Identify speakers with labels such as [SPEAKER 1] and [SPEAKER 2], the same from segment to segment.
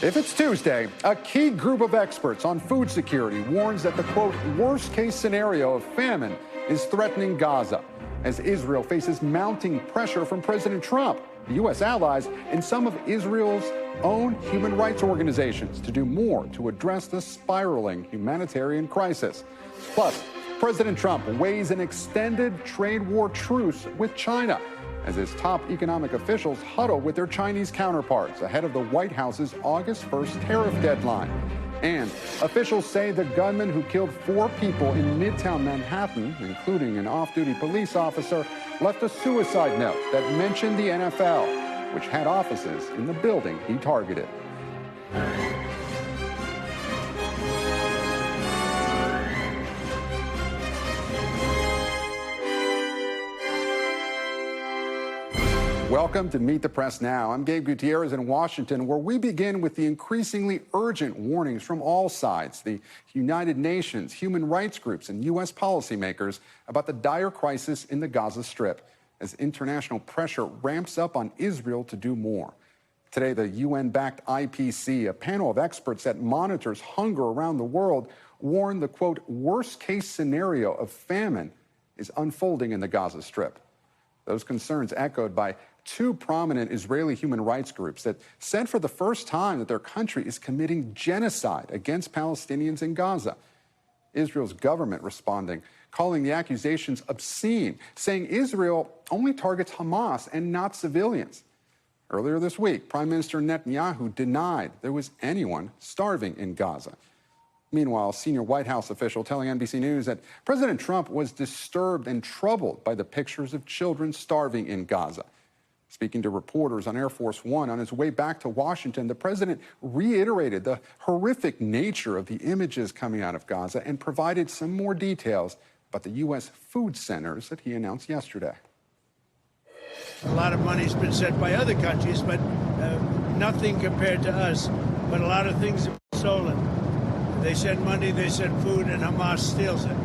[SPEAKER 1] If it's Tuesday, a key group of experts on food security warns that the, quote, worst-case scenario of famine is threatening Gaza as Israel faces mounting pressure from President Trump, the U.S. allies, and some of Israel's own human rights organizations to do more to address the spiraling humanitarian crisis. Plus, President Trump weighs an extended trade war truce with China as his top economic officials huddle with their Chinese counterparts ahead of the White House's August 1st tariff deadline. And officials say the gunman who killed 4 people in Midtown Manhattan, including an off-duty police officer, left a suicide note that mentioned the NFL, which had offices in the building he targeted. Welcome to Meet the Press Now. I'm Gabe Gutierrez in Washington, where we begin with the increasingly urgent warnings from all sides, the United Nations, human rights groups, and U.S. policymakers about the dire crisis in the Gaza Strip as international pressure ramps up on Israel to do more. Today, the UN-backed IPC, a panel of experts that monitors hunger around the world, warned the, quote, worst-case scenario of famine is unfolding in the Gaza Strip. Those concerns echoed by 2 prominent Israeli human rights groups that said for the first time that their country is committing genocide against Palestinians in Gaza. Israel's government responding, calling the accusations obscene, saying Israel only targets Hamas and not civilians. Earlier this week, Prime Minister Netanyahu denied there was anyone starving in Gaza. Meanwhile, a senior White House official telling NBC News that President Trump was disturbed and troubled by the pictures of children starving in Gaza. Speaking to reporters on Air Force One on his way back to Washington, the president reiterated the horrific nature of the images coming out of Gaza and provided some more details about the U.S. food centers that he announced yesterday.
[SPEAKER 2] A lot of money's been sent by other countries, but nothing compared to us. But a lot of things have been stolen. They send money, they send food, and Hamas steals it.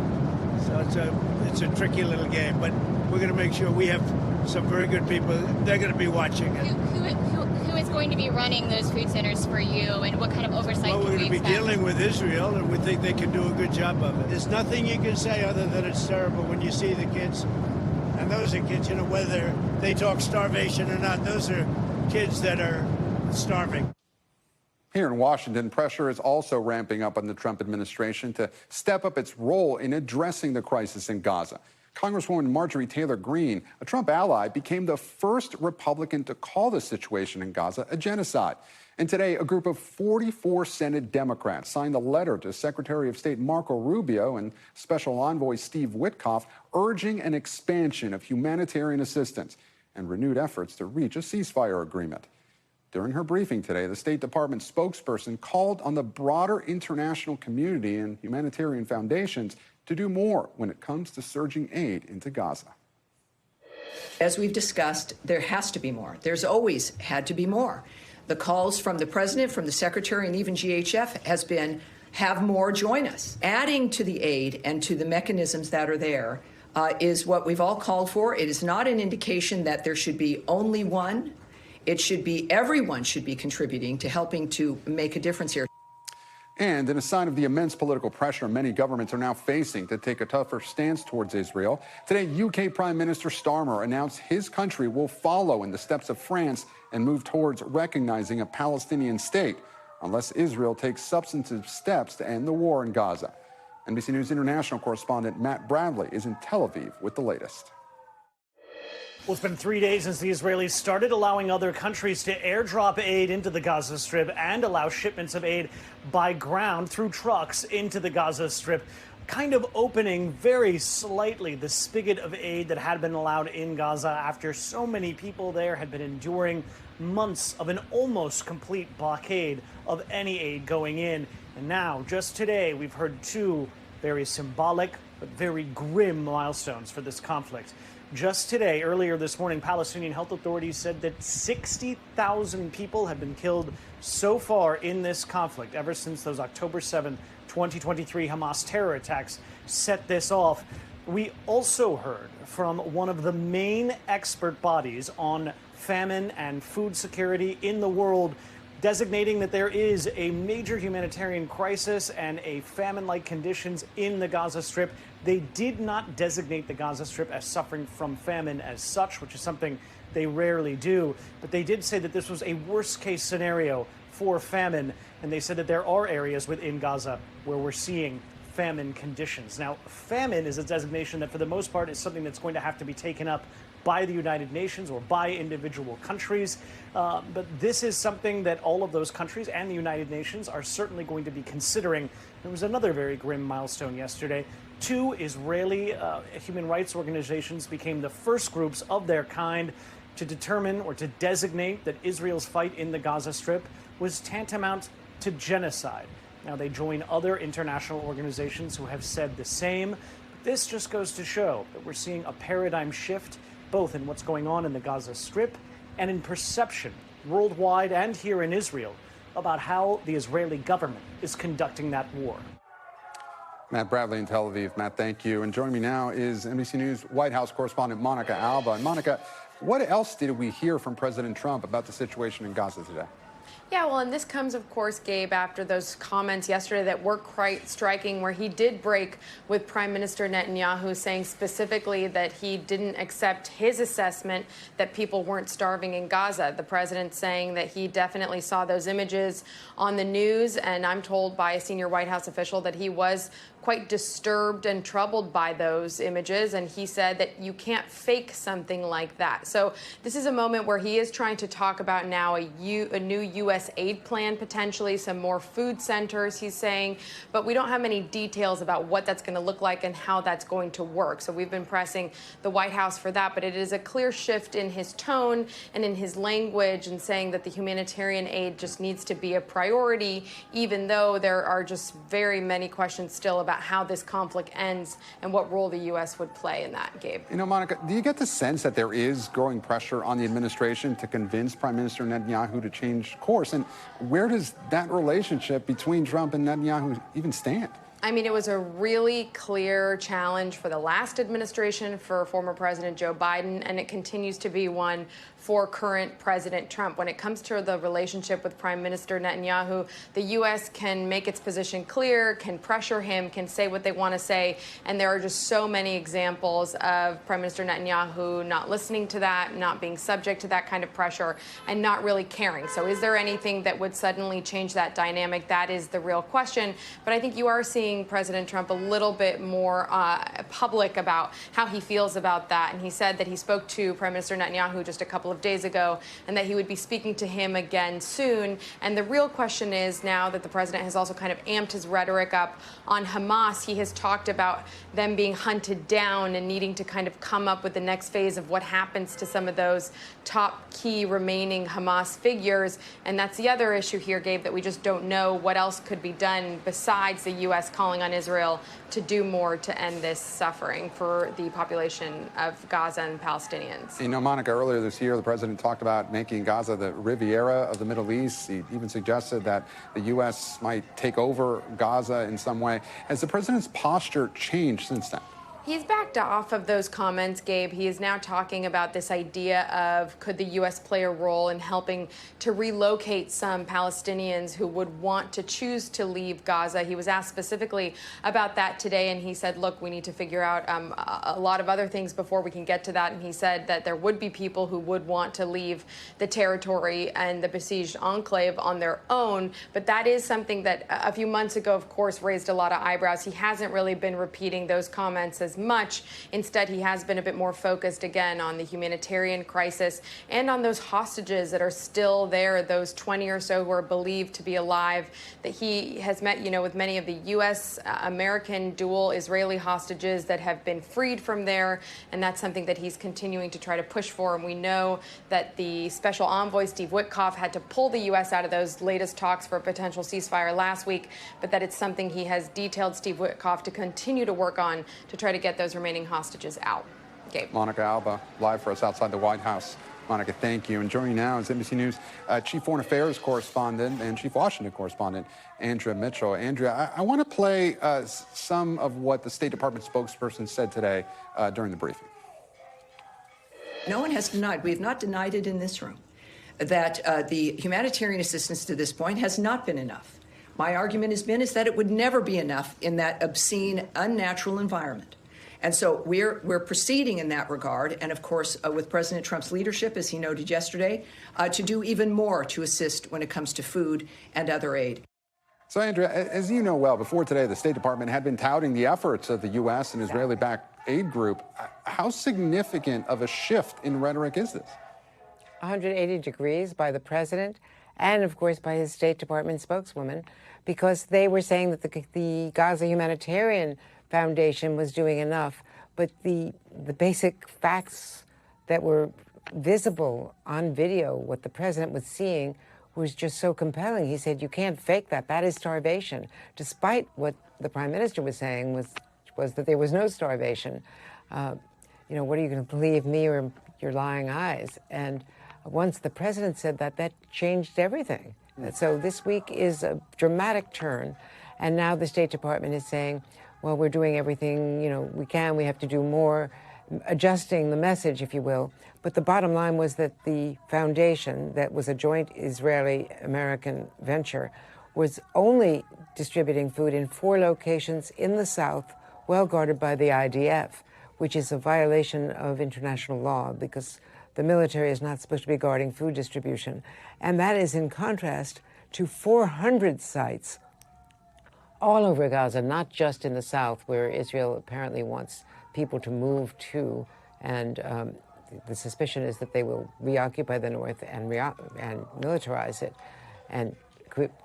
[SPEAKER 2] So it's a tricky little game, but we're going to make sure we have some very good people. They're going to be watching it.
[SPEAKER 3] Who is going to be running those food centers for you, and what kind of oversight
[SPEAKER 2] Well, we're going to be dealing with Israel, and we think they can do a good job of it. There's nothing you can say other than it's terrible when you see the kids. And those are kids, whether they talk starvation or not, those are kids that are starving.
[SPEAKER 1] Here in Washington, pressure is also ramping up on the Trump administration to step up its role in addressing the crisis in Gaza. Congresswoman Marjorie Taylor Greene, a Trump ally, became the first Republican to call the situation in Gaza a genocide. And today, a group of 44 Senate Democrats signed a letter to Secretary of State Marco Rubio and Special Envoy Steve Witkoff urging an expansion of humanitarian assistance and renewed efforts to reach a ceasefire agreement. During her briefing today, the State Department spokesperson called on the broader international community and humanitarian foundations to do more when it comes to surging aid into Gaza.
[SPEAKER 4] As we've discussed, there has to be more. There's always had to be more. The calls from the president, from the secretary, and even GHF has been, have more, join us. Adding to the aid and to the mechanisms that are there is what we've all called for. It is not an indication that there should be only one. It should be, everyone should be contributing to helping to make a difference here.
[SPEAKER 1] And in a sign of the immense political pressure many governments are now facing to take a tougher stance towards Israel, today UK Prime Minister Starmer announced his country will follow in the steps of France and move towards recognizing a Palestinian state unless Israel takes substantive steps to end the war in Gaza. NBC News International correspondent Matt Bradley is in Tel Aviv with the latest.
[SPEAKER 5] Well, it's been 3 days since the Israelis started allowing other countries to airdrop aid into the Gaza Strip and allow shipments of aid by ground through trucks into the Gaza Strip, kind of opening very slightly the spigot of aid that had been allowed in Gaza after so many people there had been enduring months of an almost complete blockade of any aid going in. And now, just today, we've heard 2 very symbolic but very grim milestones for this conflict. Just today, earlier this morning, Palestinian health authorities said that 60,000 people have been killed so far in this conflict ever since those October 7, 2023 Hamas terror attacks set this off. We also heard from one of the main expert bodies on famine and food security in the world, designating that there is a major humanitarian crisis and a famine-like conditions in the Gaza Strip. They did not designate the Gaza Strip as suffering from famine as such, which is something they rarely do. But they did say that this was a worst-case scenario for famine, and they said that there are areas within Gaza where we're seeing famine conditions. Now, famine is a designation that for the most part is something that's going to have to be taken up by the United Nations or by individual countries. But this is something that all of those countries and the United Nations are certainly going to be considering. There was another very grim milestone yesterday. 2 Israeli human rights organizations became the first groups of their kind to determine or to designate that Israel's fight in the Gaza Strip was tantamount to genocide. Now, they join other international organizations who have said the same. This just goes to show that we're seeing a paradigm shift, both in what's going on in the Gaza Strip and in perception worldwide and here in Israel about how the Israeli government is conducting that war.
[SPEAKER 1] Matt Bradley in Tel Aviv. Matt, thank you. And joining me now is NBC News White House correspondent Monica Alba. And Monica, what else did we hear from President Trump about the situation in Gaza today?
[SPEAKER 6] Yeah, well, and this comes, of course, Gabe, after those comments yesterday that were quite striking, where he did break with Prime Minister Netanyahu, saying specifically that he didn't accept his assessment that people weren't starving in Gaza. The president saying that he definitely saw those images on the news, and I'm told by a senior White House official that he was quite disturbed and troubled by those images, and he said that you can't fake something like that. So this is a moment where he is trying to talk about now a new U.S. aid plan, potentially some more food centers, he's saying, but we don't have many details about what that's going to look like and how that's going to work. So we've been pressing the White House for that, but it is a clear shift in his tone and in his language, and saying that the humanitarian aid just needs to be a priority, even though there are just very many questions still about how this conflict ends and what role the U.S. would play in that, Gabe.
[SPEAKER 1] You know, Monica, do you get the sense that there is growing pressure on the administration to convince Prime Minister Netanyahu to change course? And where does that relationship between Trump and Netanyahu even stand?
[SPEAKER 6] I mean, it was a really clear challenge for the last administration for former President Joe Biden, and it continues to be one for current President Trump. When it comes to the relationship with Prime Minister Netanyahu, the U.S. can make its position clear, can pressure him, can say what they want to say, and there are just so many examples of Prime Minister Netanyahu not listening to that, not being subject to that kind of pressure, and not really caring. So is there anything that would suddenly change that dynamic? That is the real question. But I think you are seeing President Trump a little bit more public about how he feels about that. And he said that he spoke to Prime Minister Netanyahu just a couple of days ago, and that he would be speaking to him again soon. And the real question is, now that the president has also kind of amped his rhetoric up on Hamas, he has talked about them being hunted down and needing to kind of come up with the next phase of what happens to some of those top key remaining Hamas figures. And that's the other issue here, Gabe, that we just don't know what else could be done besides the U.S. calling on Israel to do more to end this suffering for the population of Gaza and Palestinians.
[SPEAKER 1] You know, Monica, earlier this year, the president talked about making Gaza the Riviera of the Middle East. He even suggested that the U.S. might take over Gaza in some way. Has the president's posture changed since then?
[SPEAKER 6] He's backed off of those comments, Gabe. He is now talking about this idea of, could the U.S. play a role in helping to relocate some Palestinians who would want to choose to leave Gaza. He was asked specifically about that today, and he said, look, we need to figure out a lot of other things before we can get to that. And he said that there would be people who would want to leave the territory and the besieged enclave on their own. But that is something that a few months ago, of course, raised a lot of eyebrows. He hasn't really been repeating those comments as much. Instead, he has been a bit more focused, again, on the humanitarian crisis and on those hostages that are still there, those 20 or so who are believed to be alive, that he has met, with many of the U.S. American dual Israeli hostages that have been freed from there. And that's something that he's continuing to try to push for. And we know that the special envoy, Steve Witkoff, had to pull the U.S. out of those latest talks for a potential ceasefire last week, but that it's something he has detailed Steve Witkoff to continue to work on to try to get those remaining hostages out. Gabe.
[SPEAKER 1] Monica Alba, live for us outside the White House. Monica, thank you. And joining now is NBC News Chief Foreign Affairs correspondent and Chief Washington correspondent, Andrea Mitchell. Andrea, I want to play some of what the State Department spokesperson said today during the briefing.
[SPEAKER 4] No one has denied. We have not denied it in this room. that the humanitarian assistance to this point has not been enough. My argument is that it would never be enough in that obscene, unnatural environment. And so we're proceeding in that regard, and of course, with President Trump's leadership, as he noted yesterday, to do even more to assist when it comes to food and other aid.
[SPEAKER 1] So, Andrea, as you know well, before today, the State Department had been touting the efforts of the U.S. and Israeli-backed aid group. How significant of a shift in rhetoric is this?
[SPEAKER 7] 180 degrees by the president and, of course, by his State Department spokeswoman, because they were saying that the Gaza Humanitarian Foundation was doing enough. But the basic facts that were visible on video, what the president was seeing, was just so compelling. He said, you can't fake that. That is starvation. Despite what the prime minister was saying was that there was no starvation. What are you going to believe, me or your lying eyes? And once the president said that, that changed everything. So this week is a dramatic turn. And now the State Department is saying, well, we're doing everything, we can. We have to do more, adjusting the message, if you will. But the bottom line was that the foundation, that was a joint Israeli-American venture, was only distributing food in 4 locations in the South, well guarded by the IDF, which is a violation of international law because the military is not supposed to be guarding food distribution. And that is in contrast to 400 sites all over Gaza, not just in the South, where Israel apparently wants people to move to, and the suspicion is that they will reoccupy the north and militarize it and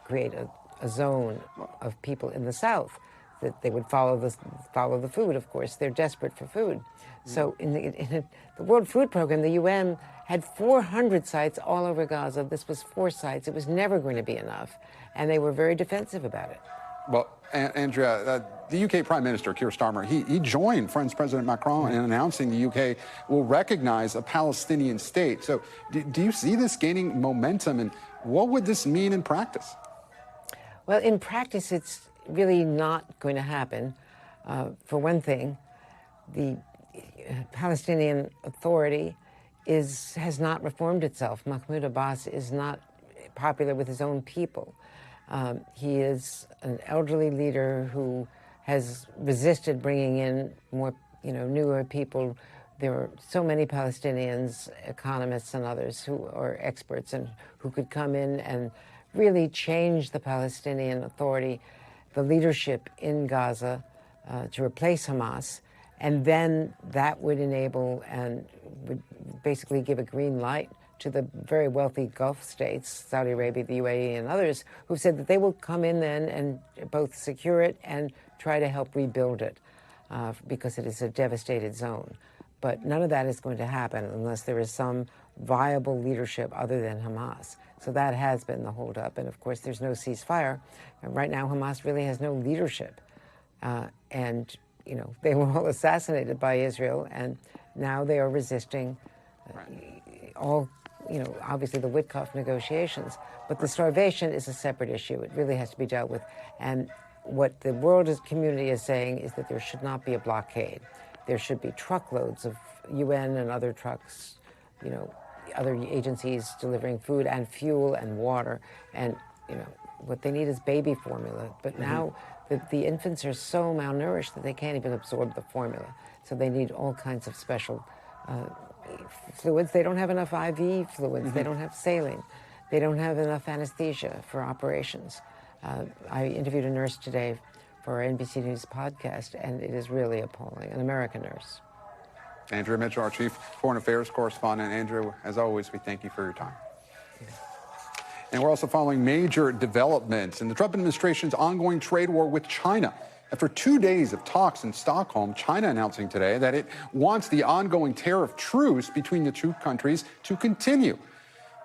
[SPEAKER 7] create a zone of people in the south that they would follow the food. Of course, they're desperate for food. So in the World Food Program, the UN had 400 sites all over Gaza. This was 4 sites. It was never going to be enough, and they were very defensive about it.
[SPEAKER 1] Well, Andrea, the UK Prime Minister, Keir Starmer, he joined French President Macron in announcing the UK will recognize a Palestinian state. So do you see this gaining momentum, and what would this mean in practice?
[SPEAKER 7] Well, in practice, it's really not going to happen. For one thing, the Palestinian Authority has not reformed itself. Mahmoud Abbas is not popular with his own people. He is an elderly leader who has resisted bringing in more, newer people. There are so many Palestinians, economists and others who are experts and who could come in and really change the Palestinian Authority, the leadership in Gaza, to replace Hamas. And then that would enable and would basically give a green light to the very wealthy Gulf states, Saudi Arabia, the UAE, and others, who've said that they will come in then and both secure it and try to help rebuild it because it is a devastated zone. But none of that is going to happen unless there is some viable leadership other than Hamas. So that has been the holdup. And of course, there's no ceasefire. And right now, Hamas really has no leadership. And they were all assassinated by Israel, and now they are resisting all, obviously the Witkoff negotiations. But the starvation is a separate issue. It really has to be dealt with. And what the world community is saying is that there should not be a blockade. There should be truckloads of UN and other trucks, other agencies delivering food and fuel and water. And, what they need is baby formula. But now the infants are so malnourished that they can't even absorb the formula. So they need all kinds of special fluids. They don't have enough IV fluids. They don't have saline. They don't have enough anesthesia for operations. I interviewed a nurse today for our NBC News podcast, and it is really appalling, an American nurse.
[SPEAKER 1] Andrea Mitchell, our Chief Foreign Affairs Correspondent. Andrea, as always, we thank you for your time. And we're also following major developments in the Trump administration's ongoing trade war with China. After 2 days of talks in Stockholm, China announcing today that it wants the ongoing tariff truce between the two countries to continue.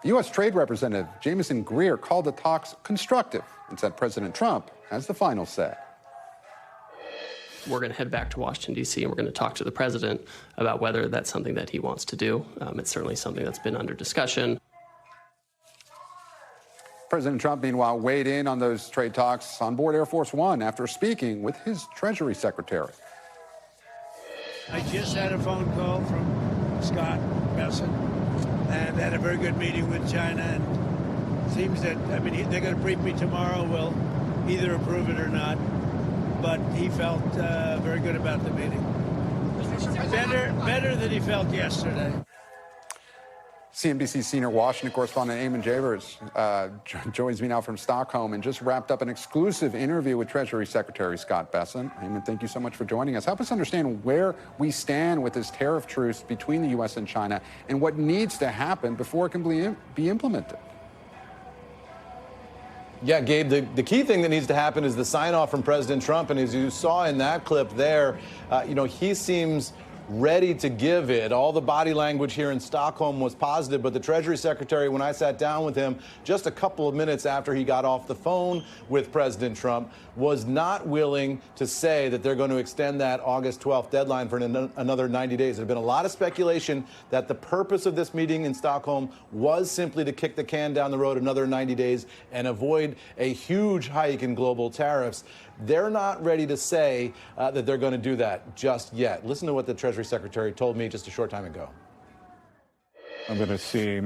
[SPEAKER 1] The U.S. Trade Representative Jamieson Greer called the talks constructive and said President Trump has the final say.
[SPEAKER 8] We're going to head back to Washington, D.C., and we're going to talk to the president about whether that's something that he wants to do. It's certainly something that's been under discussion.
[SPEAKER 1] President Trump, meanwhile, weighed in on those trade talks on board Air Force One after speaking with his Treasury Secretary.
[SPEAKER 2] I just had a phone call from Scott Bessent, and had a very good meeting with China. And it seems that, I mean, they're going to brief me tomorrow. We'll either approve it or not. But he felt very good about the meeting. Better than he felt yesterday.
[SPEAKER 1] CNBC senior Washington correspondent Eamon Javers joins me now from Stockholm and just wrapped up an exclusive interview with Treasury Secretary Scott Bessent. Eamon, thank you so much for joining us. Help us understand where we stand with this tariff truce between the U.S. and China and what needs to happen before it can be implemented.
[SPEAKER 9] Yeah, Gabe, the key thing that needs to happen is the sign-off from President Trump. And as you saw in that clip there, he seems ready to give it. All the body language here in Stockholm was positive, but the Treasury Secretary, when I sat down with him just a couple of minutes after he got off the phone with President Trump, was not willing to say that they're going to extend that August 12th deadline for another 90 days. There's been a lot of speculation that the purpose of this meeting in Stockholm was simply to kick the can down the road another 90 days and avoid a huge hike in global tariffs. They're not ready to say that they're going to do that just yet. Listen to what the Treasury Secretary told me just a short time ago.
[SPEAKER 10] I'm going to see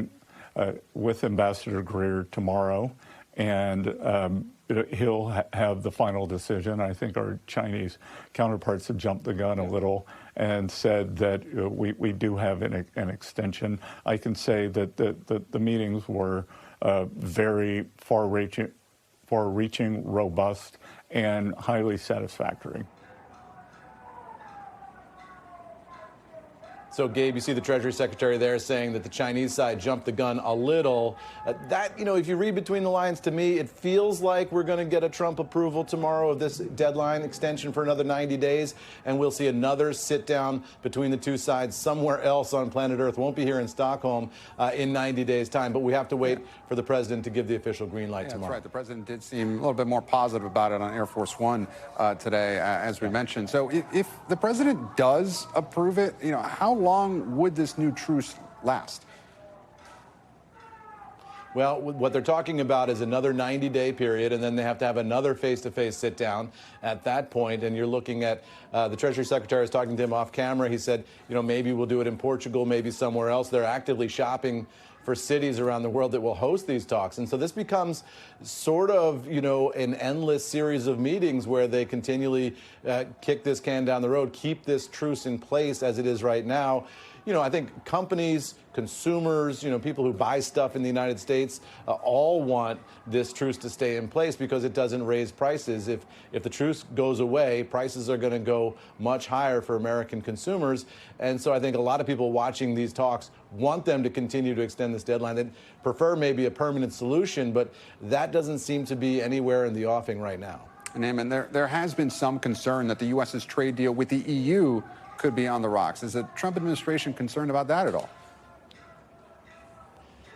[SPEAKER 10] with Ambassador Greer tomorrow, and he'll have the final decision. I think our Chinese counterparts have jumped the gun a little and said that we do have an extension. I can say that the meetings were very far-reaching, robust, and highly satisfactory.
[SPEAKER 9] So, Gabe, you see the Treasury Secretary there saying that the Chinese side jumped the gun a little. If you read between the lines, to me, it feels like we're going to get a Trump approval tomorrow of this deadline extension for another 90 days, and we'll see another sit-down between the two sides somewhere else on planet Earth. Won't be here in Stockholm in 90 days' time, but we have to wait for the president to give the official green light tomorrow.
[SPEAKER 1] That's right. The president did seem a little bit more positive about it on Air Force One today, as we mentioned. So if the president does approve it, how long would this new truce last?
[SPEAKER 9] Well, what they're talking about is another 90-day period, and then they have to have another face-to-face sit-down at that point. And you're looking at the Treasury Secretary was talking to him off camera. He said, maybe we'll do it in Portugal, maybe somewhere else. They're actively shopping for cities around the world that will host these talks. And so this becomes sort of, an endless series of meetings where they continually kick this can down the road, keep this truce in place as it is right now. I think companies, consumers, people who buy stuff in the United States all want this truce to stay in place because it doesn't raise prices. If the truce goes away, prices are going to go much higher for American consumers. And so I think a lot of people watching these talks want them to continue to extend this deadline. They prefer maybe a permanent solution, but that doesn't seem to be anywhere in the offing right now.
[SPEAKER 1] And Eamon, there has been some concern that the U.S.'s trade deal with the EU could be on the rocks. Is the Trump administration concerned about that at all?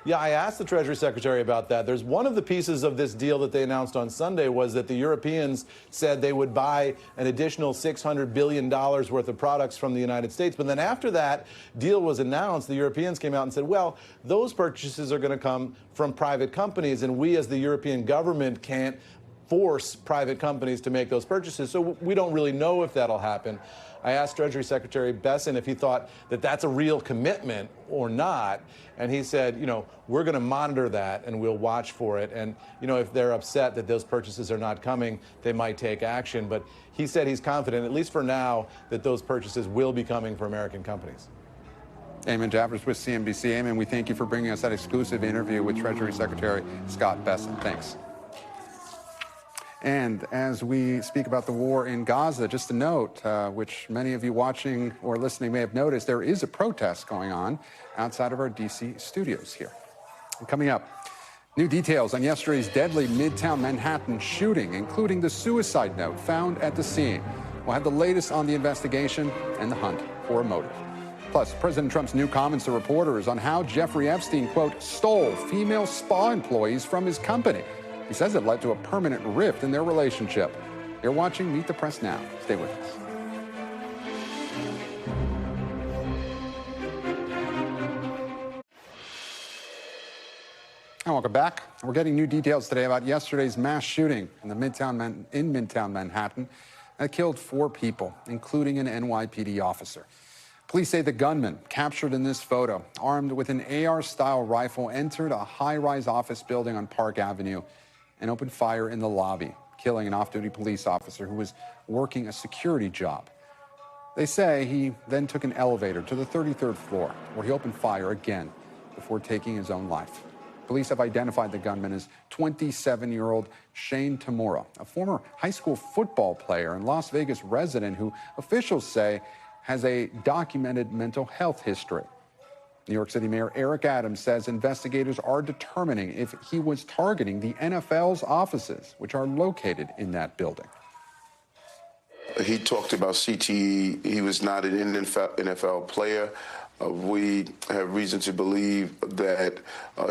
[SPEAKER 9] Yeah, I asked the Treasury Secretary about that. There's one of the pieces of this deal that they announced on Sunday was that the Europeans said they would buy an additional $600 billion worth of products from the United States. But then after that deal was announced, the Europeans came out and said, well, those purchases are going to come from private companies, and we as the European government can't force private companies to make those purchases. So we don't really know if that'll happen. I asked Treasury Secretary Bessent if he thought that that's a real commitment or not. And he said, we're going to monitor that and we'll watch for it. And, if they're upset that those purchases are not coming, they might take action. But he said he's confident, at least for now, that those purchases will be coming for American companies.
[SPEAKER 1] Eamon Javers with CNBC. Eamon, we thank you for bringing us that exclusive interview with Treasury Secretary Scott Bessent. Thanks. And as we speak about the war in Gaza, just a note, which many of you watching or listening may have noticed, there is a protest going on outside of our D.C. studios here. And coming up, new details on yesterday's deadly Midtown Manhattan shooting, including the suicide note found at the scene. We'll have the latest on the investigation and the hunt for a motive. Plus, President Trump's new comments to reporters on how Jeffrey Epstein, quote, stole female spa employees from his company. He says it led to a permanent rift in their relationship. You're watching Meet the Press Now. Stay with us. And welcome back. We're getting new details today about yesterday's mass shooting in Midtown Manhattan that killed 4 people, including an NYPD officer. Police say the gunman, captured in this photo, armed with an AR-style rifle, entered a high-rise office building on Park Avenue and opened fire in the lobby, killing an off-duty police officer who was working a security job. They say he then took an elevator to the 33rd floor, where he opened fire again before taking his own life. Police have identified the gunman as 27-year-old Shane Tamura, a former high school football player and Las Vegas resident who officials say has a documented mental health history. New York City Mayor Eric Adams says investigators are determining if he was targeting the NFL's offices, which are located in that building.
[SPEAKER 11] He talked about CTE. He was not an NFL player. We have reason to believe that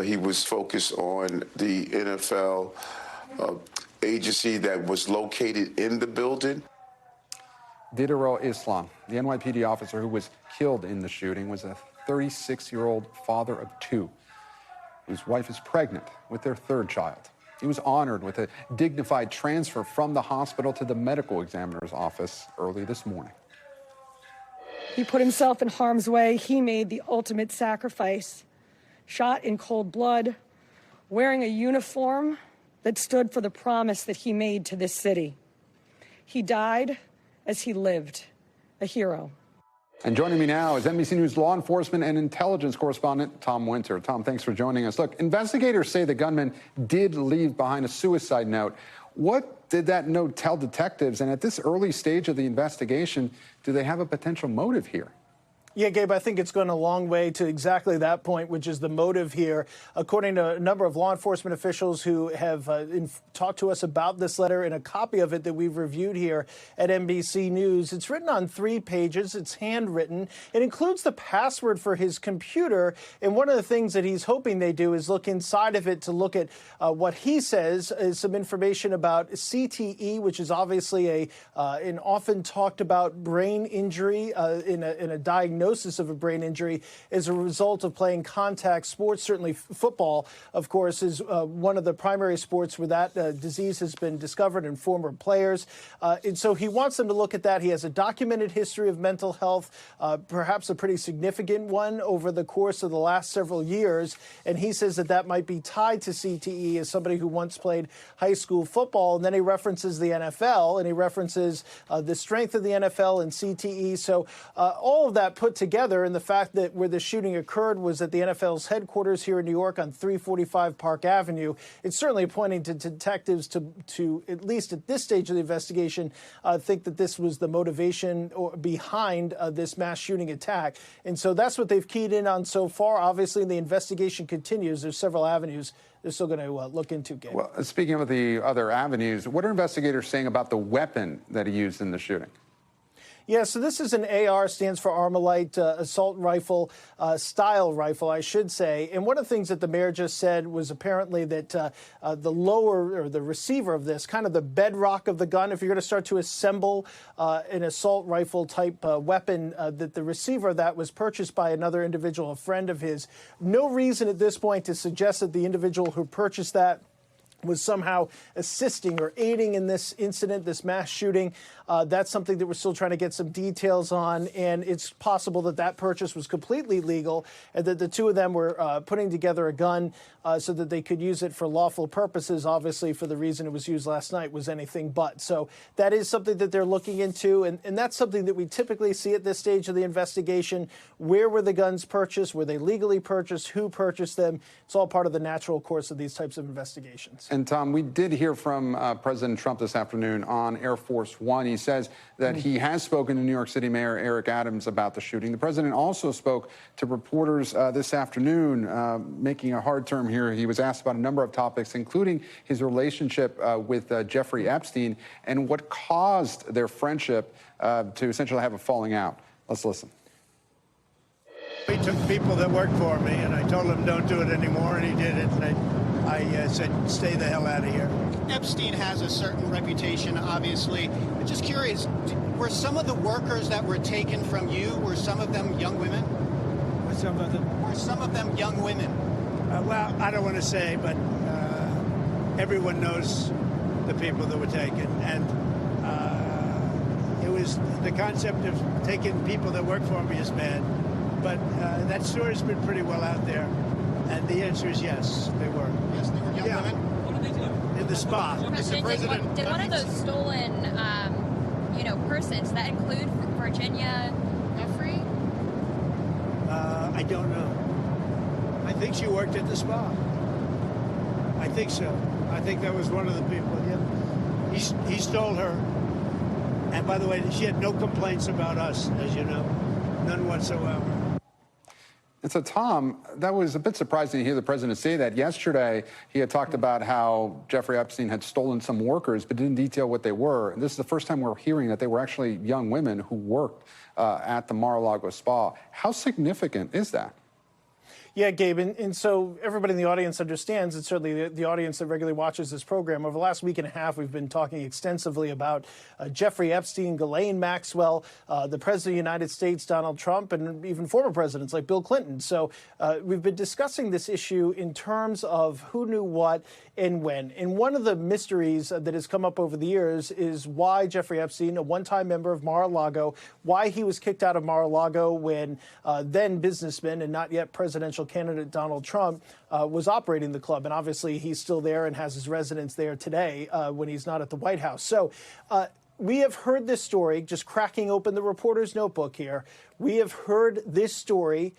[SPEAKER 11] he was focused on the NFL agency that was located in the building.
[SPEAKER 1] Diderot Islam, the NYPD officer who was killed in the shooting, was a 36-year-old father of two, whose wife is pregnant with their third child. He was honored with a dignified transfer from the hospital to the medical examiner's office early this morning.
[SPEAKER 12] He put himself in harm's way. He made the ultimate sacrifice, shot in cold blood, wearing a uniform that stood for the promise that he made to this city. He died as he lived, a hero.
[SPEAKER 1] And joining me now is NBC News law enforcement and intelligence correspondent Tom Winter. Tom, thanks for joining us. Look, investigators say the gunman did leave behind a suicide note. What did that note tell detectives? And at this early stage of the investigation, do they have a potential motive here?
[SPEAKER 13] Yeah, Gabe, I think it's gone a long way to exactly that point, which is the motive here. According to a number of law enforcement officials who have talked to us about this letter and a copy of it that we've reviewed here at NBC News, it's written on 3 pages. It's handwritten. It includes the password for his computer. And one of the things that he's hoping they do is look inside of it to look at what he says is some information about CTE, which is obviously an often talked about brain injury in a diagnosis of a brain injury as a result of playing contact sports. Certainly football, of course, is one of the primary sports where that disease has been discovered in former players. And so he wants them to look at that. He has a documented history of mental health, perhaps a pretty significant one over the course of the last several years. And he says that that might be tied to CTE as somebody who once played high school football. And then he references the NFL and he references the strength of the NFL and CTE. So all of that put together, and the fact that where the shooting occurred was at the NFL's headquarters here in New York on 345 Park Avenue, it's certainly pointing to detectives to at least at this stage of the investigation, think that this was the motivation behind this mass shooting attack. And so that's what they've keyed in on so far. Obviously, the investigation continues. There's several avenues they're still going to look into, Gabe.
[SPEAKER 1] Well, speaking of the other avenues, what are investigators saying about the weapon that he used in the shooting?
[SPEAKER 13] Yeah, so this is an AR, stands for Armalite assault rifle, style rifle, I should say. And one of the things that the mayor just said was apparently that the lower or the receiver of this, kind of the bedrock of the gun, if you're going to start to assemble an assault rifle type weapon, that the receiver of that was purchased by another individual, a friend of his. No reason at this point to suggest that the individual who purchased that was somehow assisting or aiding in this incident, this mass shooting. That's something that we're still trying to get some details on, and it's possible that that purchase was completely legal and that the two of them were putting together a gun so that they could use it for lawful purposes. Obviously, for the reason it was used last night was anything but. So that is something that they're looking into, and that's something that we typically see at this stage of the investigation. Where were the guns purchased? Were they legally purchased? Who purchased them? It's all part of the natural course of these types of investigations.
[SPEAKER 1] And Tom, we did hear from President Trump this afternoon on Air Force One. He says that he has spoken to New York City Mayor Eric Adams about the shooting. The president also spoke to reporters this afternoon, making a hard term here. He was asked about a number of topics, including his relationship with Jeffrey Epstein and what caused their friendship to essentially have a falling out. Let's listen.
[SPEAKER 2] He took people that worked for me, and I told him don't do it anymore, and he did it. And I said, stay the hell out of here.
[SPEAKER 14] Epstein has a certain reputation, obviously. I'm just curious, were some of the workers that were taken from you, were some of them young women?
[SPEAKER 2] Were some of them young women? Well, I don't want to say, but everyone knows the people that were taken. And it was the concept of taking people that work for me is bad. But that story's been pretty well out there. And the answer is yes, they were.
[SPEAKER 14] Yes, they were young women. What did they do?
[SPEAKER 2] In the spa.
[SPEAKER 3] Did one of those stolen, persons, that include Virginia Jeffrey?
[SPEAKER 2] I don't know. I think she worked at the spa. I think so. I think that was one of the people. Yeah. He stole her. And by the way, she had no complaints about us, as you know. None whatsoever.
[SPEAKER 1] And so, Tom, that was a bit surprising to hear the president say that. Yesterday, he had talked about how Jeffrey Epstein had stolen some workers, but didn't detail what they were. And this is the first time we're hearing that they were actually young women who worked at the Mar-a-Lago spa. How significant is that?
[SPEAKER 13] Yeah, Gabe, and so everybody in the audience understands, and certainly the audience that regularly watches this program, over the last week and a half, we've been talking extensively about Jeffrey Epstein, Ghislaine Maxwell, the President of the United States, Donald Trump, and even former presidents like Bill Clinton. So we've been discussing this issue in terms of who knew what and when. And one of the mysteries that has come up over the years is why Jeffrey Epstein, a one-time member of Mar-a-Lago, why he was kicked out of Mar-a-Lago when then businessman and not yet presidential candidate Donald Trump was operating the club. And obviously he's still there and has his residence there today when he's not at the White House. So we have heard this story, just cracking open the reporter's notebook here. We have heard this story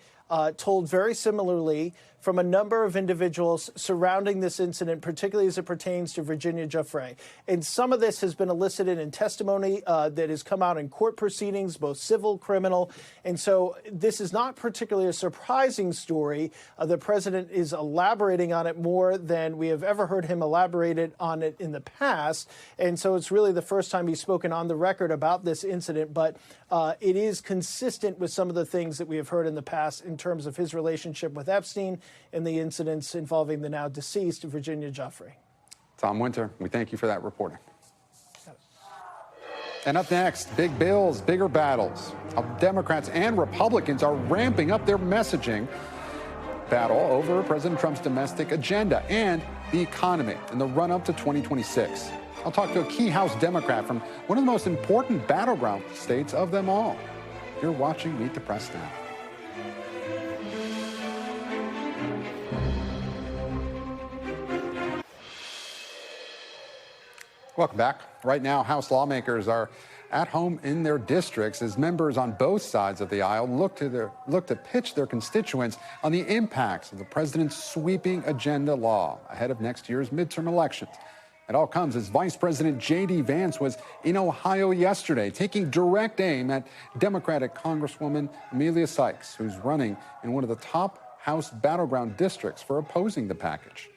[SPEAKER 13] told very similarly from a number of individuals surrounding this incident, particularly as it pertains to Virginia Giuffre. And some of this has been elicited in testimony that has come out in court proceedings, both civil, criminal. And so this is not particularly a surprising story. The president is elaborating on it more than we have ever heard him elaborate on it in the past. And so it's really the first time he's spoken on the record about this incident. But it is consistent with some of the things that we have heard in the past in terms of his relationship with Epstein and the incidents involving the now deceased Virginia Giuffre.
[SPEAKER 1] Tom Winter, we thank you for that reporting. And up next, big bills, bigger battles. How Democrats and Republicans are ramping up their messaging battle over President Trump's domestic agenda and the economy in the run-up to 2026. I'll talk to a key House Democrat from one of the most important battleground states of them all. You're watching Meet the Press Now. Welcome back. Right now, House lawmakers are at home in their districts as members on both sides of the aisle look to pitch their constituents on the impacts of the president's sweeping agenda law ahead of next year's midterm elections. It all comes as Vice President J.D. Vance was in Ohio yesterday, taking direct aim at Democratic Congresswoman Amelia Sykes, who's running in one of the top House battleground districts for opposing the package.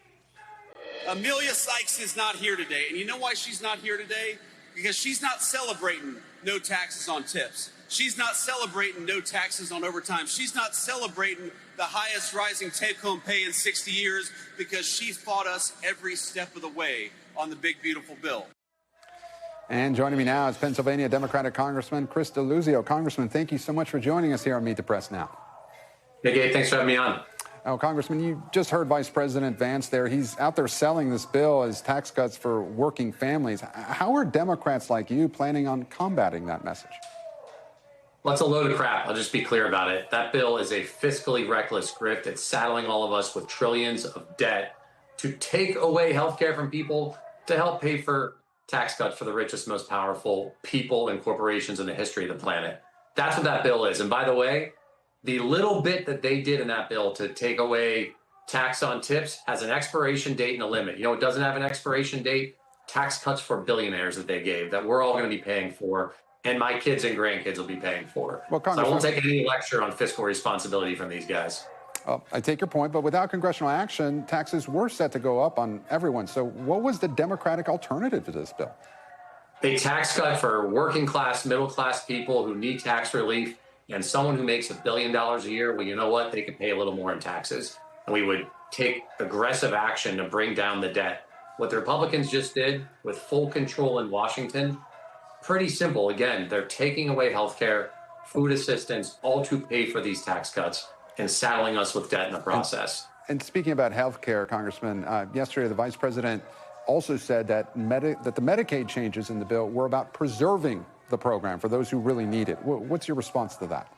[SPEAKER 15] Amelia Sykes is not here today. And you know why she's not here today? Because she's not celebrating no taxes on tips. She's not celebrating no taxes on overtime. She's not celebrating the highest rising take-home pay in 60 years because she fought us every step of the way on the big, beautiful bill.
[SPEAKER 1] And joining me now is Pennsylvania Democratic Congressman Chris Deluzio. Congressman, thank you so much for joining us here on Meet the Press Now.
[SPEAKER 16] Hey, Gabe, thanks for having me on.
[SPEAKER 1] Oh, Congressman, you just heard Vice President Vance there. He's out there selling this bill as tax cuts for working families. How are Democrats like you planning on combating that message?
[SPEAKER 16] Well, it's a load of crap. I'll just be clear about it. That bill is a fiscally reckless grift. It's saddling all of us with trillions of debt to take away health care from people to help pay for tax cuts for the richest, most powerful people and corporations in the history of the planet. That's what that bill is. And by the way, the little bit that they did in that bill to take away tax on tips has an expiration date and a limit. You know, it doesn't have an expiration date. Tax cuts for billionaires that they gave that we're all going to be paying for, and my kids and grandkids will be paying for. Well, so I won't take any lecture on fiscal responsibility from these guys.
[SPEAKER 1] I take your point, but without congressional action, taxes were set to go up on everyone. So what was the Democratic alternative to this bill?
[SPEAKER 16] A tax cut for working class, middle class people who need tax relief. And someone who makes $1 billion a year, well, you know what? They could pay a little more in taxes. And we would take aggressive action to bring down the debt. What the Republicans just did with full control in Washington, pretty simple. Again, they're taking away health care, food assistance, all to pay for these tax cuts and saddling us with debt in the process.
[SPEAKER 1] And speaking about health care, Congressman, yesterday the Vice President also said that the Medicaid changes in the bill were about preserving the program for those who really need it. What's your response to that?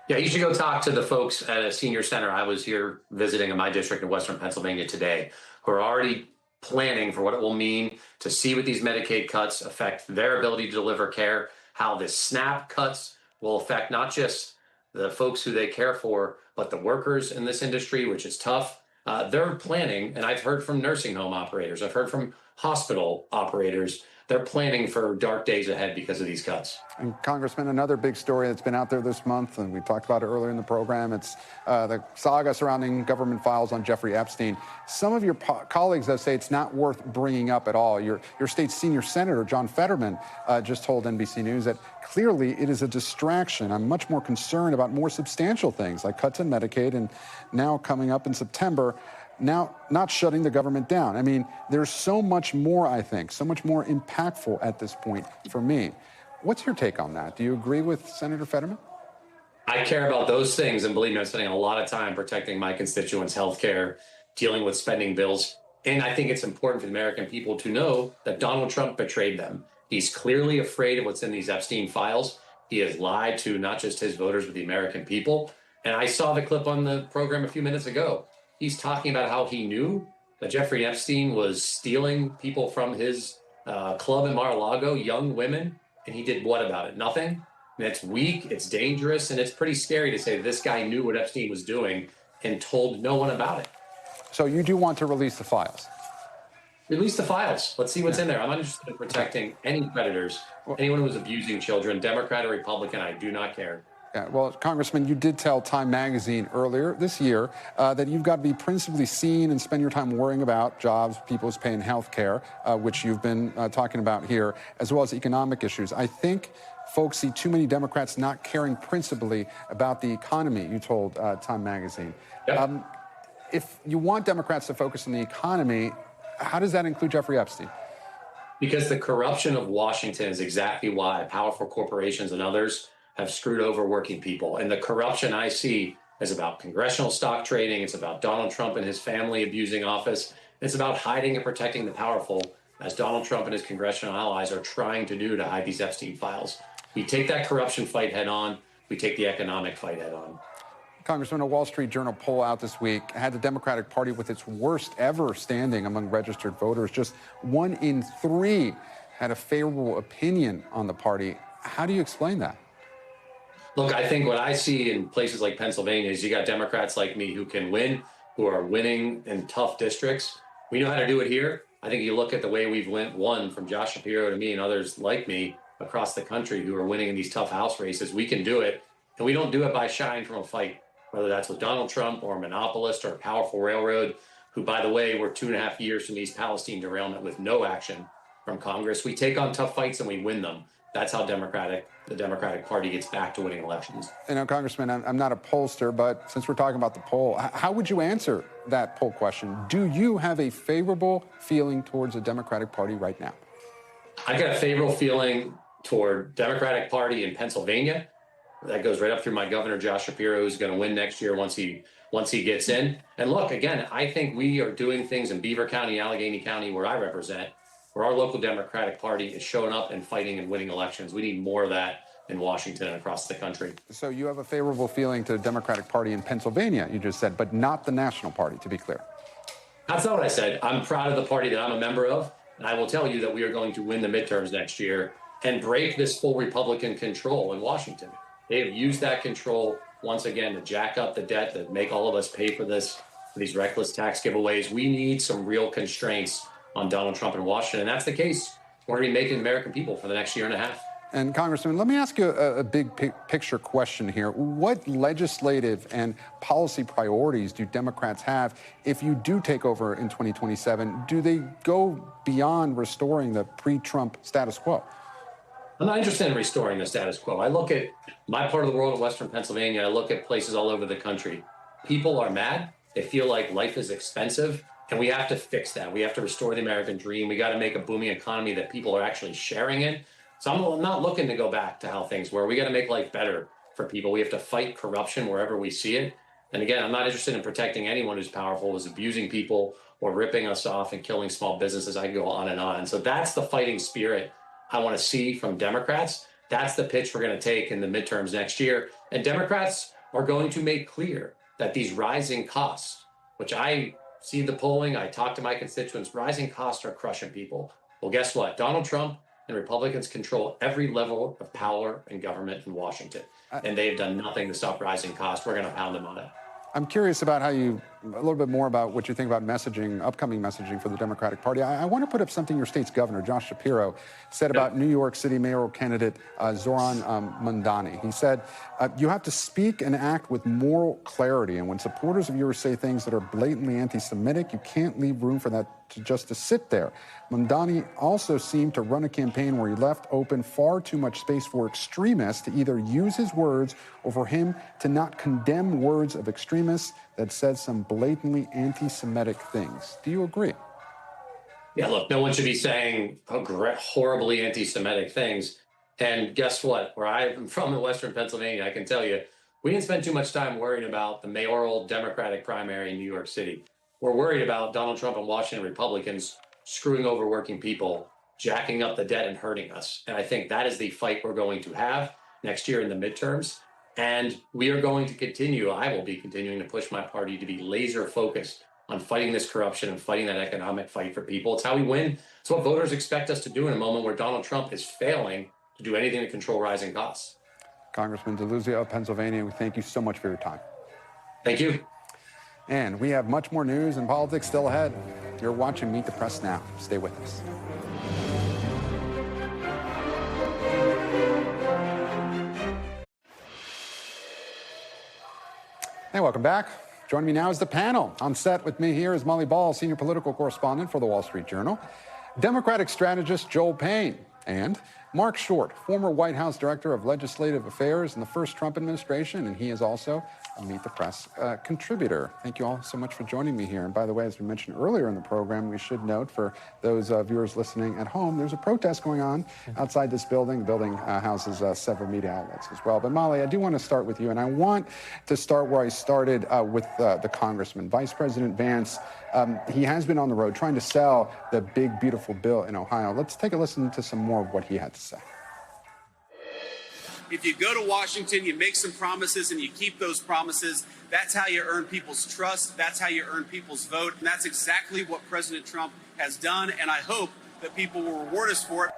[SPEAKER 16] Yeah, you should go talk to the folks at a senior center. I was here visiting in my district in Western Pennsylvania today, who are already planning for what it will mean to see what these Medicaid cuts affect their ability to deliver care, how the SNAP cuts will affect not just the folks who they care for, but the workers in this industry, which is tough. They're planning, and I've heard from nursing home operators, I've heard from hospital operators, they're planning for dark days ahead because of these cuts.
[SPEAKER 1] And Congressman, another big story that's been out there this month, and we talked about it earlier in the program, it's the saga surrounding government files on Jeffrey Epstein. Some of your colleagues, though, say it's not worth bringing up at all. Your state's senior senator, John Fetterman, just told NBC News that clearly it is a distraction. I'm much more concerned about more substantial things like cuts in Medicaid and now coming up in September, now not shutting the government down. I mean, there's so much more, I think, so much more impactful at this point for me. What's your take on that? Do you agree with Senator Fetterman?
[SPEAKER 16] I care about those things, and believe me, I'm spending a lot of time protecting my constituents' health care, dealing with spending bills. And I think it's important for the American people to know that Donald Trump betrayed them. He's clearly afraid of what's in these Epstein files. He has lied to not just his voters, but the American people. And I saw the clip on the program a few minutes ago. He's talking about how he knew that Jeffrey Epstein was stealing people from his club in Mar-a-Lago, young women, and he did what about it? Nothing. And it's weak, it's dangerous, and it's pretty scary to say this guy knew what Epstein was doing and told no one about it.
[SPEAKER 1] So you do want to release the files?
[SPEAKER 16] Release the files. Let's see what's in there. I'm not interested in protecting any predators, anyone who's abusing children, Democrat or Republican, I do not care.
[SPEAKER 1] Yeah, well, Congressman, you did tell Time magazine earlier this year that you've got to be principally seen and spend your time worrying about jobs, people's pay and health care, which you've been talking about here, as well as economic issues. I think folks see too many Democrats not caring principally about the economy, you told Time magazine.
[SPEAKER 16] Yep.
[SPEAKER 1] If you want Democrats to focus on the economy, how does that include Jeffrey Epstein?
[SPEAKER 16] Because the corruption of Washington is exactly why powerful corporations and others have screwed over working people. And the corruption I see is about congressional stock trading. It's about Donald Trump and his family abusing office. It's about hiding and protecting the powerful, as Donald Trump and his congressional allies are trying to do to hide these Epstein files. We take that corruption fight head on. We take the economic fight head on.
[SPEAKER 1] Congressman, a Wall Street Journal poll out this week had the Democratic Party with its worst ever standing among registered voters. Just 1 in 3 had a favorable opinion on the party. How do you explain that?
[SPEAKER 16] Look, I think what I see in places like Pennsylvania is you got Democrats like me who can win, who are winning in tough districts. We know how to do it here. I think you look at the way we've won from Josh Shapiro to me and others like me across the country who are winning in these tough House races. We can do it, and we don't do it by shying from a fight, whether that's with Donald Trump or a monopolist or a powerful railroad, who, by the way, we're 2.5 years from East Palestine derailment with no action from Congress. We take on tough fights and we win them. That's how the Democratic Party gets back to winning elections.
[SPEAKER 1] You know, Congressman, I'm not a pollster, but since we're talking about the poll, how would you answer that poll question? Do you have a favorable feeling towards the Democratic Party right now?
[SPEAKER 16] I got a favorable feeling toward Democratic Party in Pennsylvania. That goes right up through my governor, Josh Shapiro, who's going to win next year once he gets in. And look, again, I think we are doing things in Beaver County, Allegheny County, where I represent, where our local Democratic Party is showing up and fighting and winning elections. We need more of that in Washington and across the country.
[SPEAKER 1] So you have a favorable feeling to the Democratic Party in Pennsylvania, you just said, but not the national party, to be clear.
[SPEAKER 16] That's not what I said. I'm proud of the party that I'm a member of, and I will tell you that we are going to win the midterms next year and break this full Republican control in Washington. They have used that control once again to jack up the debt, to make all of us pay for these reckless tax giveaways. We need some real constraints on Donald Trump in Washington, and that's the case we're going to be making the American people for the next year and a half.
[SPEAKER 1] And Congressman, let me ask you a big picture question here. What legislative and policy priorities do Democrats have if you do take over in 2027? Do they go beyond restoring the pre-Trump status quo?
[SPEAKER 16] I'm not interested in restoring the status quo. I look at my part of the world in Western Pennsylvania. I look at places all over the country. People are mad. They feel like life is expensive. And we have to fix that. We have to restore the American dream. We got to make a booming economy that people are actually sharing in. So I'm not looking to go back to how things were. We got to make life better for people. We have to fight corruption wherever we see it. And again, I'm not interested in protecting anyone who's powerful, who's abusing people or ripping us off and killing small businesses. I can go on. And so that's the fighting spirit I want to see from Democrats. That's the pitch we're going to take in the midterms next year. And Democrats are going to make clear that these rising costs, which I see the polling, I talk to my constituents, rising costs are crushing people. Well, guess what? Donald Trump and Republicans control every level of power and government in Washington, and they have done nothing to stop rising costs. We're going to pound them on it.
[SPEAKER 1] I'm curious about a little bit more about what you think about messaging, upcoming messaging for the Democratic Party. I want to put up something your state's governor, Josh Shapiro, said about New York City mayoral candidate Zohran Mamdani. He said, you have to speak and act with moral clarity. And when supporters of yours say things that are blatantly anti-Semitic, you can't leave room for that to sit there. Mamdani also seemed to run a campaign where he left open far too much space for extremists to either use his words or for him to not condemn words of extremists that said some blatantly anti-Semitic things. Do you agree?
[SPEAKER 16] Yeah, look, no one should be saying horribly anti-Semitic things. And guess what? Where I'm from in Western Pennsylvania, I can tell you, we didn't spend too much time worrying about the mayoral Democratic primary in New York City. We're worried about Donald Trump and Washington Republicans screwing over working people, jacking up the debt and hurting us. And I think that is the fight we're going to have next year in the midterms. And we are going to continue, I will be continuing to push my party to be laser focused on fighting this corruption and fighting that economic fight for people. It's how we win. It's what voters expect us to do in a moment where Donald Trump is failing to do anything to control rising costs.
[SPEAKER 1] Congressman Deluzio of Pennsylvania, we thank you so much for your time.
[SPEAKER 16] Thank you.
[SPEAKER 1] And we have much more news and politics still ahead. You're watching Meet the Press Now. Stay with us. Hey, welcome back. Joining me now is the panel. On set with me here is Molly Ball, senior political correspondent for the Wall Street Journal, Democratic strategist Joel Payne, and Mark Short, former White House Director of Legislative Affairs in the first Trump administration, and he is also a Meet the Press contributor. Thank you all so much for joining me here. And by the way, as we mentioned earlier in the program, we should note for those viewers listening at home, there's a protest going on outside this building. The building houses several media outlets as well. But Molly, I do want to start with you, and I want to start where I started with the congressman. Vice President Vance, he has been on the road trying to sell the big, beautiful bill in Ohio. Let's take a listen to some more of what he had to say.
[SPEAKER 15] If you go to Washington, you make some promises and you keep those promises. That's how you earn people's trust. That's how you earn people's vote. And that's exactly what President Trump has done. And I hope that people will reward us for it.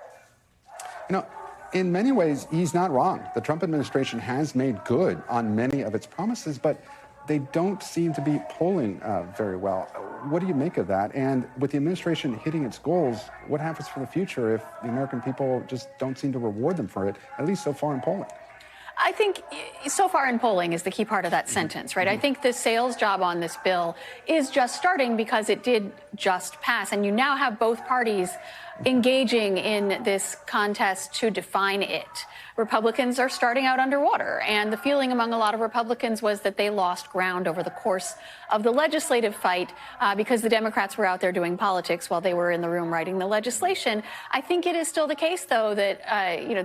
[SPEAKER 1] You know, in many ways, he's not wrong. The Trump administration has made good on many of its promises, but they don't seem to be polling very well. What do you make of that? And with the administration hitting its goals, what happens for the future if the American people just don't seem to reward them for it, at least so far in polling?
[SPEAKER 17] I think so far in polling is the key part of that sentence, right? I think the sales job on this bill is just starting because it did just pass. And you now have both parties engaging in this contest to define it. Republicans are starting out underwater, and the feeling among a lot of Republicans was that they lost ground over the course of the legislative fight because the Democrats were out there doing politics while they were in the room writing the legislation. I think it is still the case, though, that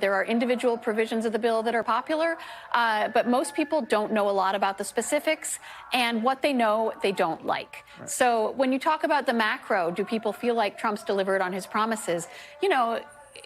[SPEAKER 17] there are individual provisions of the bill that are popular, but most people don't know a lot about the specifics, and what they know, they don't like. Right. So when you talk about the macro, do people feel like Trump's delivered on his promises?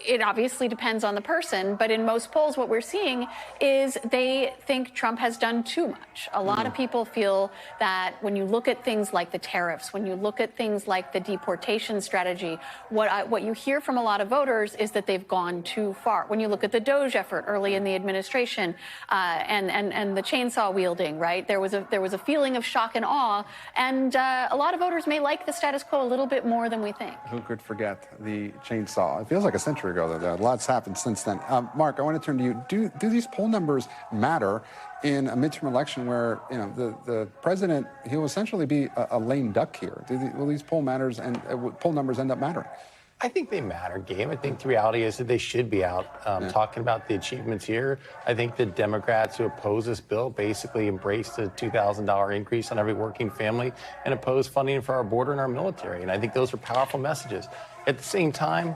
[SPEAKER 17] It obviously depends on the person, but in most polls, what we're seeing is they think Trump has done too much. A lot of people feel that when you look at things like the tariffs, when you look at things like the deportation strategy, what you hear from a lot of voters is that they've gone too far. When you look at the DOJ effort early in the administration and the chainsaw wielding, right? There was a feeling of shock and awe, and a lot of voters may like the status quo a little bit more than we think.
[SPEAKER 1] Who could forget the chainsaw? It feels like a century ago, though. Lots happened since then. Mark, I want to turn to you. Do these poll numbers matter in a midterm election where the president, he'll essentially be a lame duck here? Will these poll numbers end up mattering?
[SPEAKER 18] I think they matter, Gabe. I think the reality is that they should be out talking about the achievements here. I think the Democrats who oppose this bill basically embraced the $2,000 increase on every working family and oppose funding for our border and our military. And I think those are powerful messages. At the same time,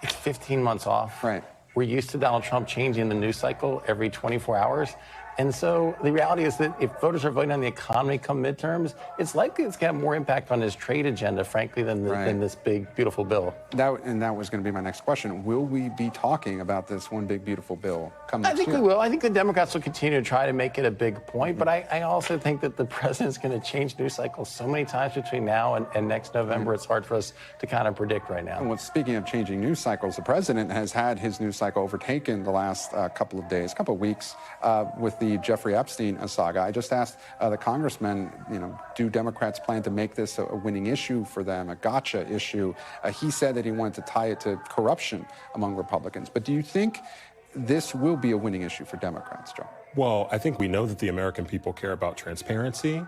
[SPEAKER 18] it's 15 months off.
[SPEAKER 1] Right.
[SPEAKER 18] We're used to Donald Trump changing the news cycle every 24 hours. And so the reality is that if voters are voting on the economy come midterms, it's likely it's going to have more impact on his trade agenda, frankly, than this big, beautiful bill.
[SPEAKER 1] That was going to be my next question. Will we be talking about this one big, beautiful bill come next
[SPEAKER 18] I think
[SPEAKER 1] year?
[SPEAKER 18] we will. I think the Democrats will continue to try to make it a big point, but I also think that the president's going to change news cycles so many times between now and next November, it's hard for us to kind of predict right now.
[SPEAKER 1] Well, speaking of changing news cycles, the president has had his news cycle overtaken the last couple of weeks with the Jeffrey Epstein saga. I just asked the congressman, do Democrats plan to make this a winning issue for them, a gotcha issue? He said that he wanted to tie it to corruption among Republicans. But do you think this will be a winning issue for Democrats, Joe?
[SPEAKER 19] Well, I think we know that the American people care about transparency.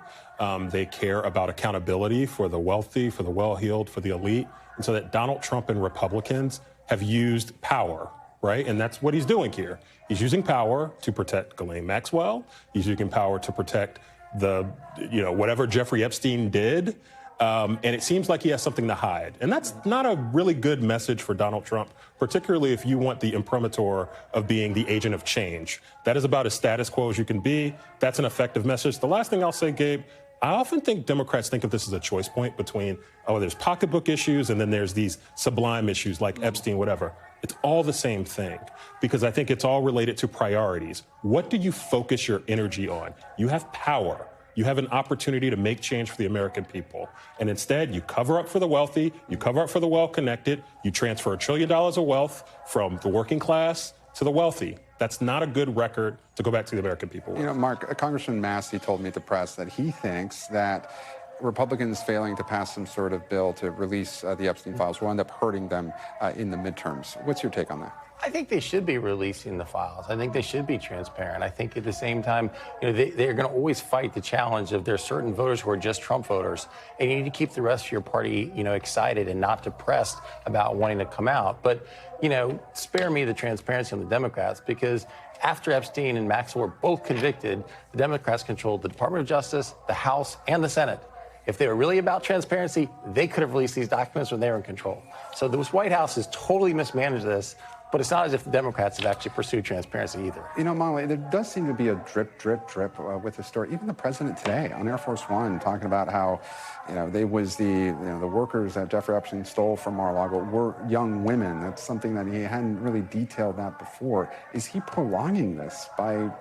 [SPEAKER 19] They care about accountability for the wealthy, for the well-heeled, for the elite. And so that Donald Trump and Republicans have used power, right? And that's what he's doing here. He's using power to protect Ghislaine Maxwell. He's using power to protect whatever Jeffrey Epstein did. And it seems like he has something to hide. And that's not a really good message for Donald Trump, particularly if you want the imprimatur of being the agent of change. That is about as status quo as you can be. That's an effective message. The last thing I'll say, Gabe, I often think Democrats think of this as a choice point between, there's pocketbook issues and then there's these sublime issues like Epstein, whatever. It's all the same thing because I think it's all related to priorities. What do you focus your energy on? You have power. You have an opportunity to make change for the American people. And instead, you cover up for the wealthy, you cover up for the well-connected, you transfer $1 trillion of wealth from the working class to the wealthy. That's not a good record to go back to the American people with.
[SPEAKER 1] Mark, Congressman Massey told me at the press that he thinks that Republicans failing to pass some sort of bill to release the Epstein files will end up hurting them in the midterms. What's your take on that?
[SPEAKER 18] I think they should be releasing the files. I think they should be transparent. I think at the same time, they're going to always fight the challenge of there's certain voters who are just Trump voters, and you need to keep the rest of your party, excited and not depressed about wanting to come out. But, spare me the transparency on the Democrats, because after Epstein and Maxwell were both convicted, the Democrats controlled the Department of Justice, the House, and the Senate. If they were really about transparency, they could have released these documents when they were in control. So this White House has totally mismanaged this. But it's not as if the Democrats have actually pursued transparency either.
[SPEAKER 1] Molly, there does seem to be a drip with the story. Even the president today on Air Force One talking about how, the workers that Jeffrey Epstein stole from Mar-a-Lago were young women. That's something that he hadn't really detailed that before. Is he prolonging this by,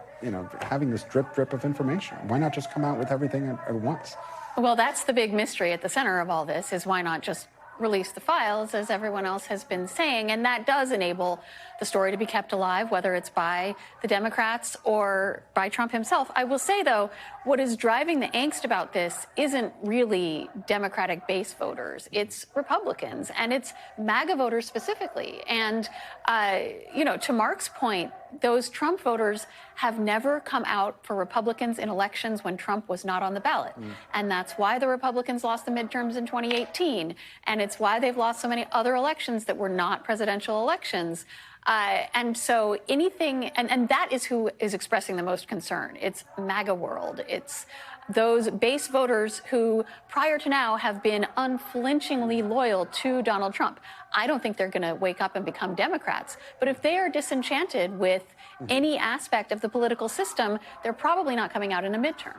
[SPEAKER 1] having this drip of information? Why not just come out with everything at once?
[SPEAKER 17] Well, that's the big mystery at the center of all this, is why not just release the files, as everyone else has been saying, and that does enable the story to be kept alive, whether it's by the Democrats or by Trump himself. I will say, though, what is driving the angst about this isn't really Democratic base voters. It's Republicans, and it's MAGA voters specifically. And, to Mark's point, those Trump voters have never come out for Republicans in elections when Trump was not on the ballot. And that's why the Republicans lost the midterms in 2018. And it's why they've lost so many other elections that were not presidential elections. And so anything, and that is who is expressing the most concern. It's MAGA world. It's those base voters who, prior to now, have been unflinchingly loyal to Donald Trump. I don't think they're going to wake up and become Democrats. But if they are disenchanted with any aspect of the political system, they're probably not coming out in a midterm.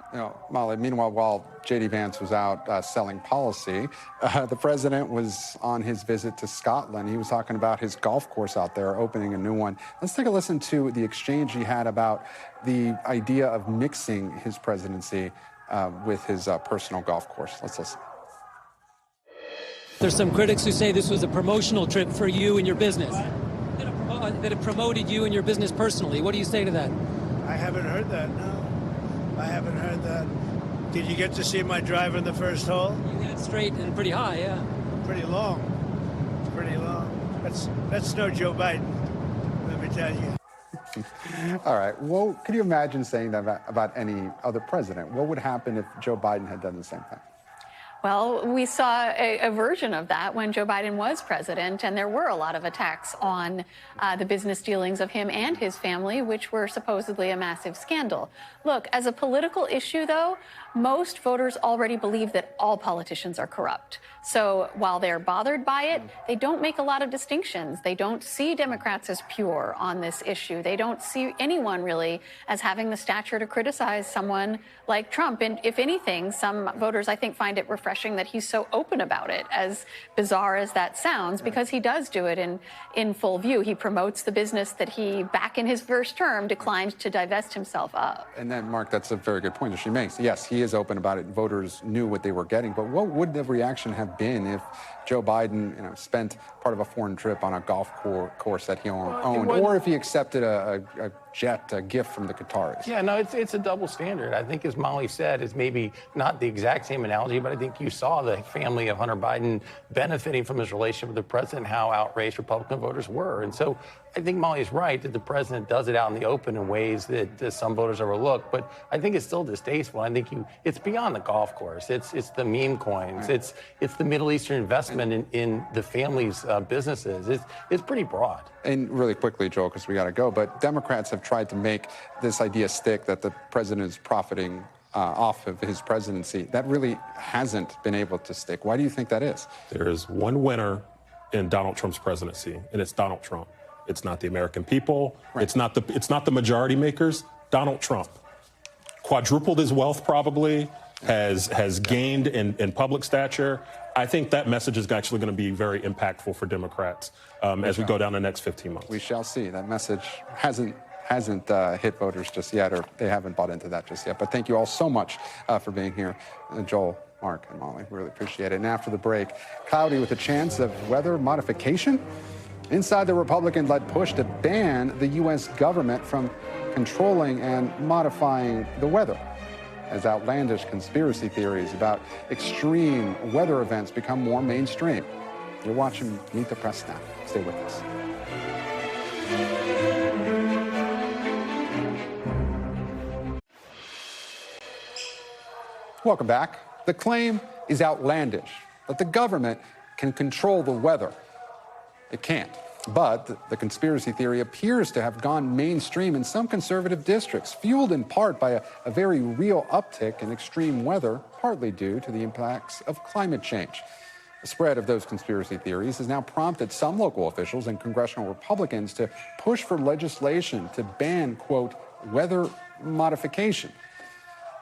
[SPEAKER 1] Molly, meanwhile, while J.D. Vance was out selling policy, the president was on his visit to Scotland. He was talking about his golf course out there, opening a new one. Let's take a listen to the exchange he had about the idea of mixing his presidency with his personal golf course. Let's listen.
[SPEAKER 20] There's some critics who say this was a promotional trip for you and your business, that it promoted you and your business personally. What do you say to that?
[SPEAKER 2] I haven't heard that, no. I haven't heard that. Did you get to see my drive in the first hole?
[SPEAKER 20] You hit it straight and pretty high, yeah.
[SPEAKER 2] Pretty long. Pretty long. That's no Joe Biden, let me tell you.
[SPEAKER 1] All right. Well, could you imagine saying that about any other president? What would happen if Joe Biden had done the same thing?
[SPEAKER 17] Well, we saw a version of that when Joe Biden was president, and there were a lot of attacks on the business dealings of him and his family, which were supposedly a massive scandal. Look, as a political issue, though, most voters already believe that all politicians are corrupt. So while they're bothered by it, they don't make a lot of distinctions. They don't see Democrats as pure on this issue. They don't see anyone really as having the stature to criticize someone like Trump. And if anything, some voters, I think, find it refreshing that he's so open about it, as bizarre as that sounds, because he does do it in full view. He promotes the business that he, back in his first term, declined to divest himself of.
[SPEAKER 1] And then, Mark, that's a very good point that she makes. Yes, he is open about it. Voters knew what they were getting. But what would the reaction have been if Joe Biden, spent part of a foreign trip on a golf course that he owned, or if he accepted a gift from the Qataris?
[SPEAKER 18] Yeah, no, it's a double standard. I think, as Molly said, it's maybe not the exact same analogy, but I think you saw the family of Hunter Biden benefiting from his relationship with the president, how outraged Republican voters were. And so I think Molly's right that the president does it out in the open in ways that some voters overlook, but I think it's still distasteful. I think it's beyond the golf course. It's the meme coins. Right. It's the Middle Eastern investment in the family's businesses. It's pretty broad.
[SPEAKER 1] And really quickly, Joel, because we got to go, but Democrats have tried to make this idea stick that the president is profiting off of his presidency. That really hasn't been able to stick. Why do you think that is?
[SPEAKER 19] There is one winner in Donald Trump's presidency, and it's Donald Trump. It's not the American people. Right. It's not the majority makers. Donald Trump quadrupled his wealth, probably has gained in public stature. I think that message is actually going to be very impactful for Democrats as we go down the next 15 months.
[SPEAKER 1] We shall see. That message hasn't hit voters just yet, or they haven't bought into that just yet. But thank you all so much for being here. Joel, Mark, and Molly, really appreciate it. And after the break, cloudy with a chance of weather modification inside the Republican-led push to ban the U.S. government from controlling and modifying the weather, as outlandish conspiracy theories about extreme weather events become more mainstream. You're watching Meet the Press now. Stay with us. Welcome back. The claim is outlandish that the government can control the weather. It can't. But the conspiracy theory appears to have gone mainstream in some conservative districts, fueled in part by a very real uptick in extreme weather, partly due to the impacts of climate change. The spread of those conspiracy theories has now prompted some local officials and congressional Republicans to push for legislation to ban, quote, weather modification.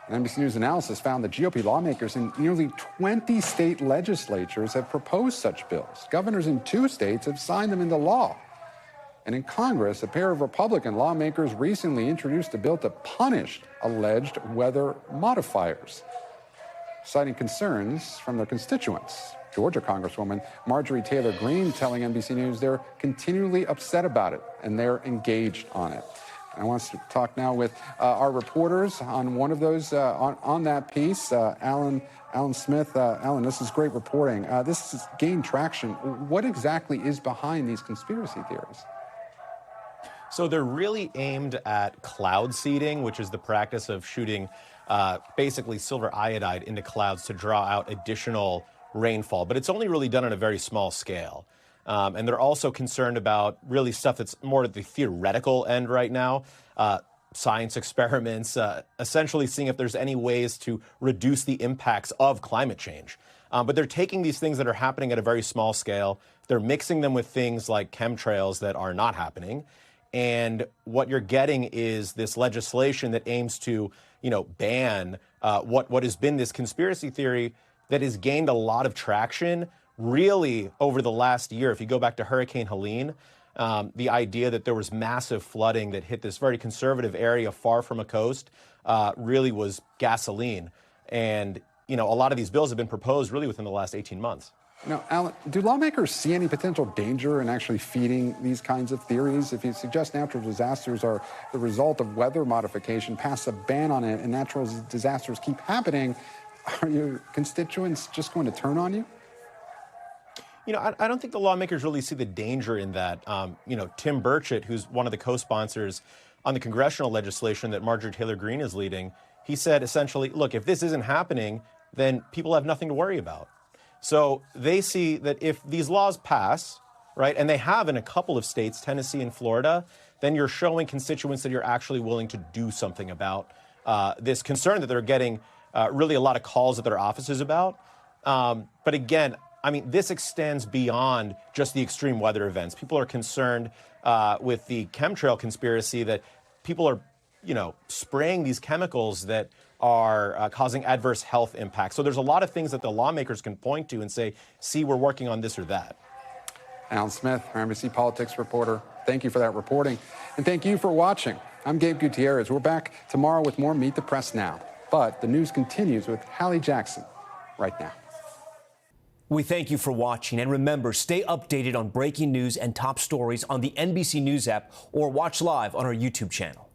[SPEAKER 1] NBC News analysis found that GOP lawmakers in nearly 20 state legislatures have proposed such bills. Governors in 2 states have signed them into law. And in Congress, a pair of Republican lawmakers recently introduced a bill to punish alleged weather modifiers, citing concerns from their constituents. Georgia Congresswoman Marjorie Taylor Greene telling NBC News they're continually upset about it and they're engaged on it. I want to talk now with our reporters on one of those, on that piece, Alan Smith. Alan, this is great reporting. This has gained traction. What exactly is behind these conspiracy theories?
[SPEAKER 21] So they're really aimed at cloud seeding, which is the practice of shooting basically silver iodide into clouds to draw out additional rainfall. But it's only really done on a very small scale. And they're also concerned about really stuff that's more at the theoretical end right now, science experiments, essentially seeing if there's any ways to reduce the impacts of climate change. But they're taking these things that are happening at a very small scale. They're mixing them with things like chemtrails that are not happening. And what you're getting is this legislation that aims to, ban what has been this conspiracy theory that has gained a lot of traction really over the last year. If you go back to Hurricane Helene, the idea that there was massive flooding that hit this very conservative area far from a coast really was gasoline. And, a lot of these bills have been proposed really within the last 18 months.
[SPEAKER 1] Now, Alan, do lawmakers see any potential danger in actually feeding these kinds of theories? If you suggest natural disasters are the result of weather modification, pass a ban on it, and natural disasters keep happening, are your constituents just going to turn on you?
[SPEAKER 21] I don't think the lawmakers really see the danger in that. Tim Burchett, who's one of the co-sponsors on the congressional legislation that Marjorie Taylor Greene is leading, he said essentially, look, if this isn't happening, then people have nothing to worry about. So they see that if these laws pass, right, and they have in a couple of states, Tennessee and Florida, then you're showing constituents that you're actually willing to do something about this concern that they're getting really a lot of calls at their offices about. But again, I mean, this extends beyond just the extreme weather events. People are concerned with the chemtrail conspiracy that people are, spraying these chemicals that are causing adverse health impacts. So there's a lot of things that the lawmakers can point to and say, see, we're working on this or that.
[SPEAKER 1] Alan Smith, our NBC Politics reporter, thank you for that reporting. And thank you for watching. I'm Gabe Gutierrez. We're back tomorrow with more Meet the Press Now. But the news continues with Hallie Jackson right now.
[SPEAKER 5] We thank you for watching. And remember, stay updated on breaking news and top stories on the NBC News app or watch live on our YouTube channel.